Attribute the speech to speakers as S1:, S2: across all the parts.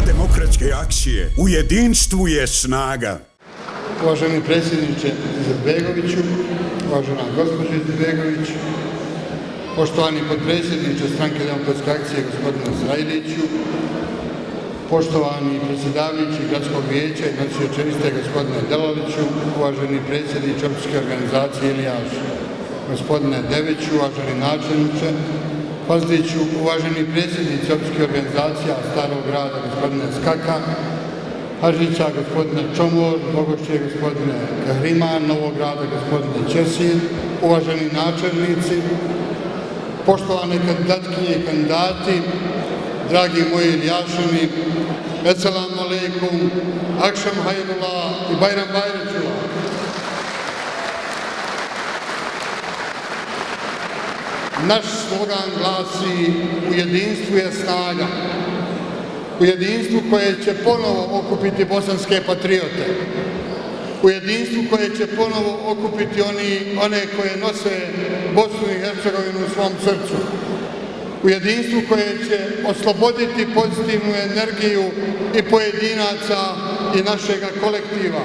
S1: demokratske akcije U jedinstvu je snaga.
S2: Uvaženi predsjedniče Izetbegoviću, uvažena gospođa Izetbegović, poštovani potpredsjedniče Stranke demokratske akcije gospodine Srajliću, poštovani predsjedavajući Gradskog vijeća i nosioče liste gospodine Delaliću, uvaženi predsjedniče općinske organizacije Ilijaš, gospodine Deviću, uvaženi načelniče Pazliću, uvaženi predsjednici općinskih organizacija Starog grada gospodine Skaka, Hažića gospodine Čomor, Bogošće gospodine Kahriman, Novog grada gospodine Česir, uvaženi načelnici, poštovane kandidatkinje i kandidati, dragi moji Ilijašani, Esselamu alaikum, Akšam hajrullah i Bajram Bajračullah. Naš slogan glasi: u jedinstvu je snaga. U jedinstvu koje će ponovo okupiti bosanske patriote. U jedinstvu koje će ponovo okupiti one koje nose Bosnu i Hercegovinu u svom srcu. U jedinstvu koje će osloboditi pozitivnu energiju i pojedinaca i našega kolektiva.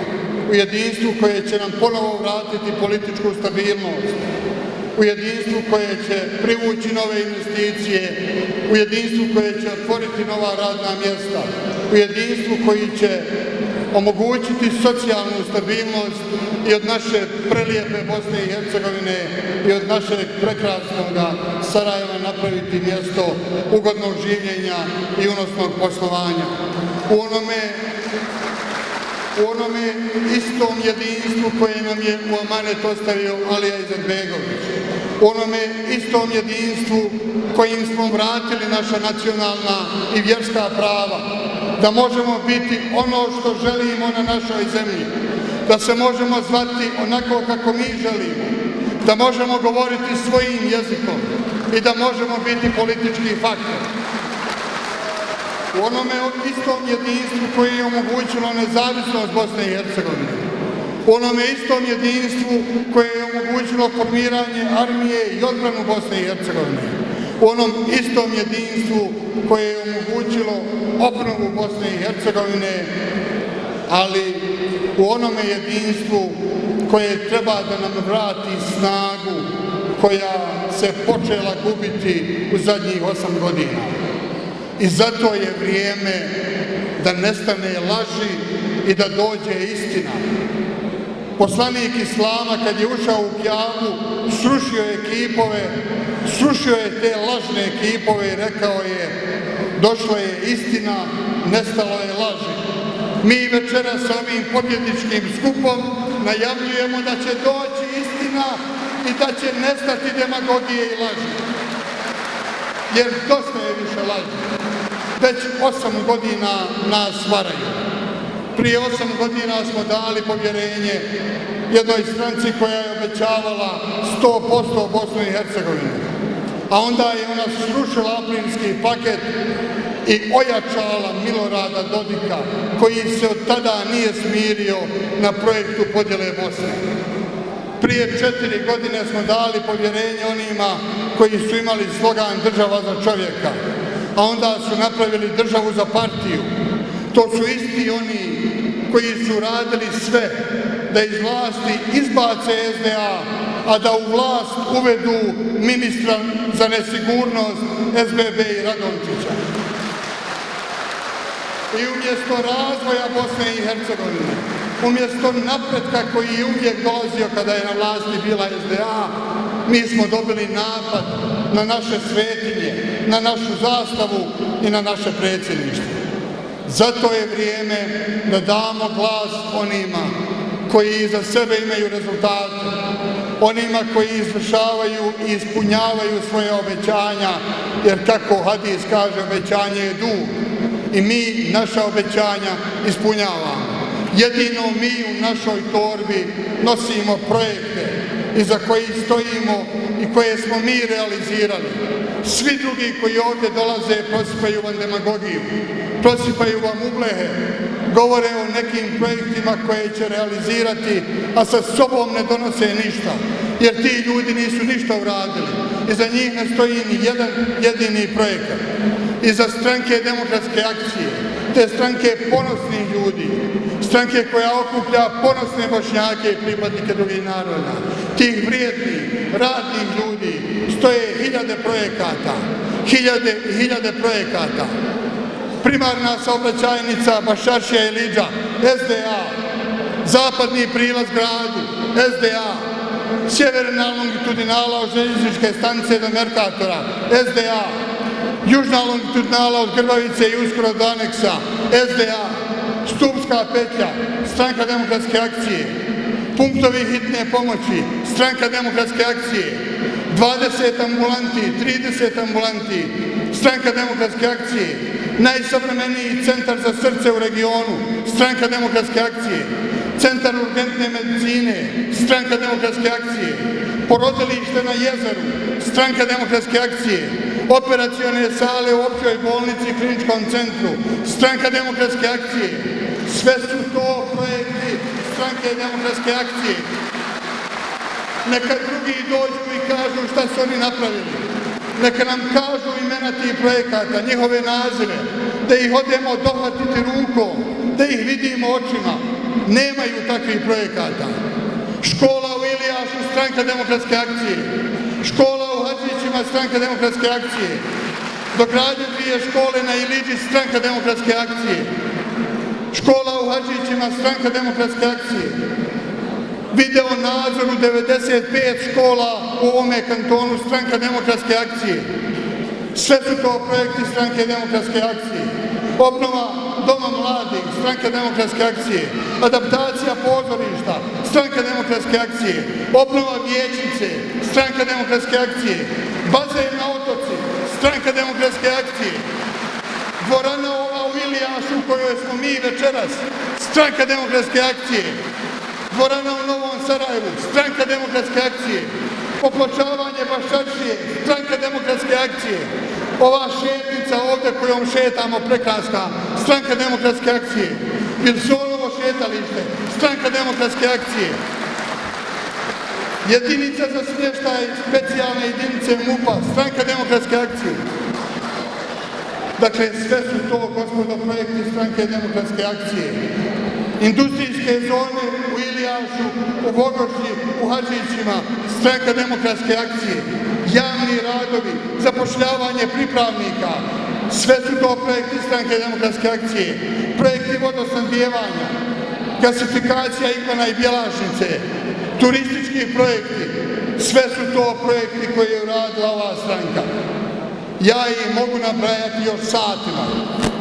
S2: U jedinstvu koje će nam ponovo vratiti političku stabilnost. U jedinstvu koje će privući nove investicije, u jedinstvu koje će otvoriti nova radna mjesta, u jedinstvu koji će omogućiti socijalnu stabilnost i od naše prelijepe Bosne i Hercegovine i od našeg prekrasnog Sarajeva napraviti mjesto ugodnog življenja i unosnog poslovanja. U onome istom jedinstvu koje nam je u amanet ostavio Alija Izetbegović, u onome istom jedinstvu kojim smo vratili naša nacionalna i vjerska prava, da možemo biti ono što želimo na našoj zemlji, da se možemo zvati onako kako mi želimo, da možemo govoriti svojim jezikom i da možemo biti politički faktor. U onome istom jedinstvu koje je omogućilo nezavisnost Bosne i Hercegovine, u onome istom jedinstvu koje je omogućilo formiranje armije i odbranu Bosne i Hercegovine, u onom istom jedinstvu koje je omogućilo obnovu Bosne i Hercegovine, ali u onome jedinstvu koje treba da nam vrati snagu koja se počela gubiti u zadnjih 8 godina. I zato je vrijeme da nestane laži i da dođe istina. Poslanik Islama kad je ušao u Kjabu, srušio je kipove, srušio je te lažne kipove i rekao je: došla je istina, nestalo je laži. Mi večeras sa ovim pobjedničkim skupom najavljujemo da će doći istina i da će nestati demagogije i laži. Jer dosta je više laži. Već 8 godina nas varaju. Prije 8 godina smo dali povjerenje jednoj stranci koja je obećavala 100% Bosnu i Hercegovinu. A onda je ona srušila aprilski paket i ojačala Milorada Dodika, koji se od tada nije smirio na projektu podjele Bosne. Prije 4 godine smo dali povjerenje onima koji su imali slogan država za čovjeka, a onda su napravili državu za partiju. To su isti oni koji su radili sve da iz vlasti izbace SDA, a da u vlast uvedu ministra za nesigurnost SBB i Radončića. I umjesto razvoja Bosne i Hercegovine, umjesto napretka koji je uvijek dolazio kada je na vlasti bila SDA, mi smo dobili napad na naše svetinje, na našu zastavu i na naše predsjedništvo. Zato je vrijeme da damo glas onima koji iza sebe imaju rezultate, onima koji izvršavaju i ispunjavaju svoje obećanja, jer kako hadis kaže, obećanje je dug i mi naša obećanja ispunjavamo. Jedino mi u našoj torbi nosimo projekte iza kojih stojimo i koje smo mi realizirali. Svi drugi koji ovdje dolaze prosipaju vam demagogiju, prosipaju vam ublehe, govore o nekim projektima koje će realizirati, a sa sobom ne donose ništa, jer ti ljudi nisu ništa uradili. Iza njih ne stoji ni jedan jedini projekat. iza stranke Demokratske akcije, te stranke ponosnih ljudi, stranke koja okuplja ponosne Bošnjake i pripadnike drugih naroda, tih vrijednih, radnih ljudi, stoje hiljade projekata, hiljade i hiljade projekata. Primarna saobraćajnica Bašaršija Ilidža, SDA, zapadni prilaz gradu, SDA, sjeverna longitudinala od željezničke stanice do Merkatora, SDA, južna longitudinala od Grbavice i uskoro do aneksa, SDA, Stupska petlja, stranka Demokratske akcije, punktovi hitne pomoći, stranka Demokratske akcije, 20 ambulanti, 30 ambulanti, stranka Demokratske akcije, najsavremeniji centar za srce u regionu, stranka Demokratske akcije, centar urgentne medicine, stranka Demokratske akcije, porodilište na jezeru, stranka Demokratske akcije, operacione sale u općoj bolnici i kliničkom centru, stranka Demokratske akcije. Sve su to projekti stranke Demokratske akcije. Neka drugi dođu i kažu šta su oni napravili. Neka nam kažu imena tih projekata, njihove nazive, da ih odemo dohvatiti rukom, da ih vidimo očima. Nemaju takvih projekata. Škola u Ilijašu, stranka Demokratske akcije. Škola u Hadžićima, stranka Demokratske akcije. Dogradnja 2 škole na Ilidži, stranka Demokratske akcije. Škola u Hadžićima, stranka Demokratske akcije. Video nadzor u 95 škola u ovome kantonu, stranka Demokratske akcije. Sve su to projekti stranke Demokratske akcije. Obnova Doma mladih, stranka Demokratske akcije. Adaptacija pozorišta, stranka Demokratske akcije. Obnova vijećnice, stranka Demokratske akcije. Bazen na otoci, stranka Demokratske akcije. Dvorana ova u Ilijašu u kojoj smo mi večeras, stranka Demokratske akcije. Dvorana u Novom Sarajevu, stranka Demokratske akcije. Popločavanje Baščaršije, stranka Demokratske akcije. Ova šetnica ovdje kojom šetamo prekraska, stranka Demokratske akcije. Vilsonovo šetalište, stranka Demokratske akcije. Jedinica za smještaj specijalne jedinice MUP-a, stranka Demokratske akcije. Dakle, sve su to, gospodo, projekti stranke Demokratske akcije. Industrijske zone u Ilijašu, u Vogošći, u Hadžićima, stranka Demokratske akcije. Javni radovi, zapošljavanje pripravnika, sve su to projekti stranke Demokratske akcije. Projekti vodosnabdijevanja, gasifikacija Igmana i Bjelašnice, turistički projekti, sve su to projekti koje je uradila ova stranka. Ja ih mogu nabrajati još satima.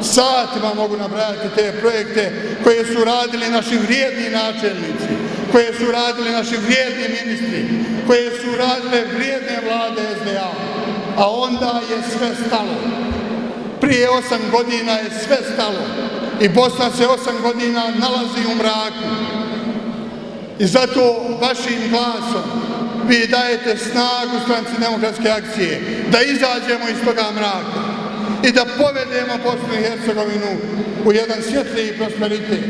S2: Satima mogu nabrajati te projekte koje su radili naši vrijedni načelnici, koje su radili naši vrijedni ministri, koje su radile vrijedne vlade SDA. A onda je sve stalo. Prije 8 godina je sve stalo. I Bosna se 8 godina nalazi u mraku. I zato vašim glasom vi dajete snagu stranci Demokratske akcije da izađemo iz toga mraka i da povedemo Bosnu i Hercegovinu u jedan svjetliji prosperitet.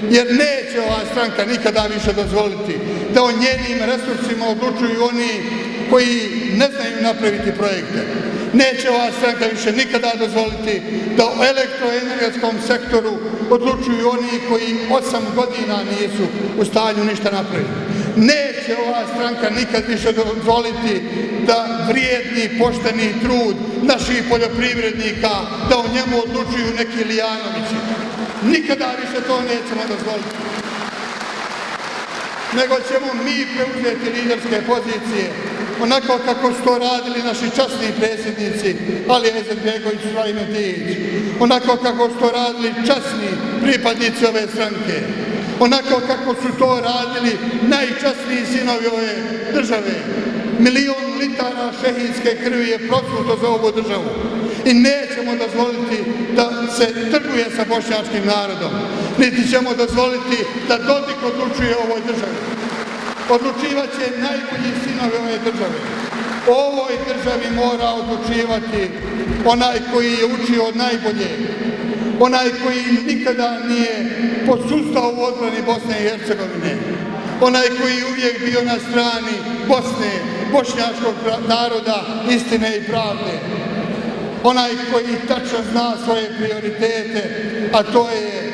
S2: Jer neće ova stranka nikada više dozvoliti da o njenim resursima odlučuju oni koji ne znaju napraviti projekte. Neće ova stranka više nikada dozvoliti da o elektroenergetskom sektoru odlučuju oni koji 8 godina nisu u stanju ništa napraviti. Neće ova stranka nikad više dozvoliti da vrijedni, pošteni trud naših poljoprivrednika, da o njemu odlučuju neki Lijanovići. Nikada više to nećemo dozvoliti. Nego ćemo mi preuzeti liderske pozicije, onako kako su to radili naši časni predsjednici Alija Izetbegović i Sulejman Tijić, onako kako su to radili časni pripadnici ove stranke, onako kako su to radili najčasniji sinovi ove države. 1 milion litara šehidske krvi je prosluto za ovu državu i nećemo dozvoliti da se trguje sa bošnjačkim narodom, niti ćemo dozvoliti da Dodik odlučuje o ovoj državi. Odlučivat će najbolji sinovi ove države. O ovoj državi mora odlučivati onaj koji je učio najbolje, onaj koji nikada nije posustao u odbrani Bosne i Hercegovine, onaj koji je uvijek bio na strani Bosne, bošnjačkog naroda, istine i pravde. onaj koji tačno zna svoje prioritete, a to je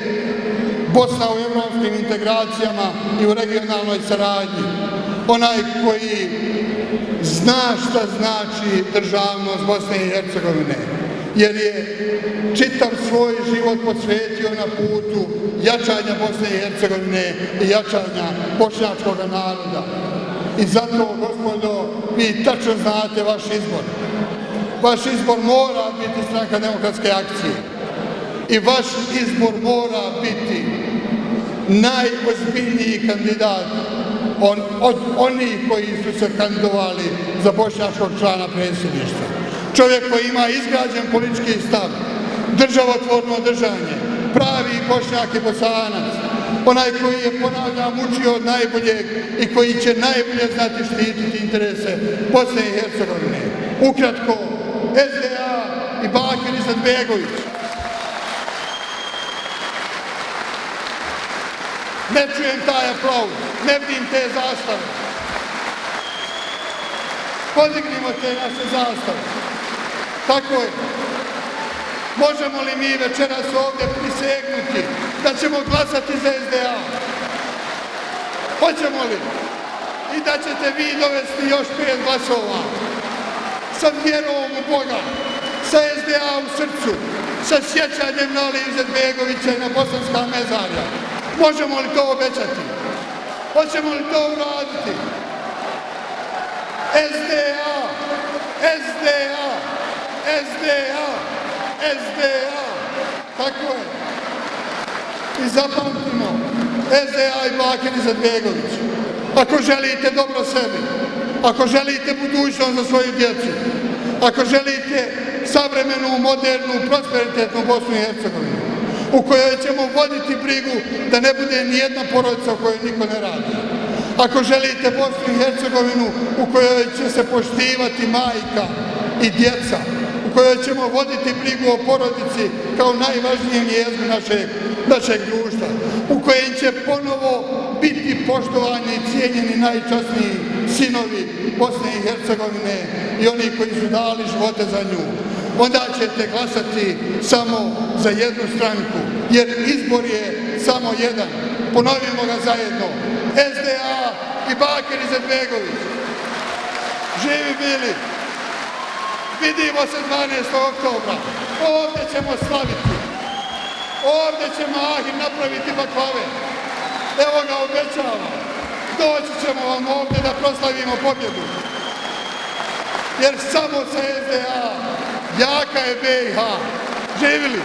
S2: Bosna u evropskim integracijama i u regionalnoj saradnji, onaj koji zna šta znači državnost Bosne i Hercegovine, jer je čitav svoj život posvetio na putu jačanja Bosne i Hercegovine i jačanja bošnjačkog naroda. I zato, gospodo, vi tačno znate vaš izbor. Vaš izbor mora biti Stranka demokratske akcije. I vaš izbor mora biti najozbiljniji kandidat od onih koji su se kandidovali za bošnjačkog člana predsjedništva. Čovjek koji ima izgrađen politički stav, državotvorno držanje, pravi Bošnjak i Bosanac, onaj koji je, ponavljam, učio od najboljeg i koji će najbolje znati štititi interese Bosne i Hercegovine. Ukratko, SDA i Bakir Izetbegović. Ne čujem taj aplauz, ne vidim te zastave. Podignimo te naše zastave. Tako je. Možemo li mi večeras ovdje prisegnuti da ćemo glasati za SDA? Hoćemo li? I da ćete vi dovesti još 5 glasova. Sa vjerom u Boga, sa SDA u srcu, sa sjećanjem na Ali Izetbegovića i na bosanska mezarja. Možemo li to obećati? Hoćemo li to uraditi? SDA, SDA, SDA, SDA. Tako je. I zapamtimo, SDA i Bakir Izetbegović. Ako želite dobro sebi, ako želite budućnost za svoju djecu, ako želite savremenu, modernu, prosperitetnu Bosnu i Hercegovinu, u kojoj ćemo voditi brigu da ne bude nijedna porodica u kojoj niko ne radi. Ako želite Bosnu i Hercegovinu u kojoj će se poštivati majka i djeca, u kojoj ćemo voditi brigu o porodici kao najvažnijem jezgru našeg društva, u kojem će ponovo biti poštovani i cijenjeni najčasniji sinovi Bosne i Hercegovine i oni koji su dali živote za nju, onda ćete glasati samo za jednu stranku, jer izbor je samo jedan. Ponovimo ga zajedno. SDA i Bakir Izetbegović. Živi bili. Vidimo se 12. oktobra. Ovdje ćemo slaviti. Ovdje će Mahir napraviti baklave. Evo ga obećava. Doći ćemo vam ovdje da proslavimo pobjedu. Jer samo sa SDA jaka je BiH. Živjeli!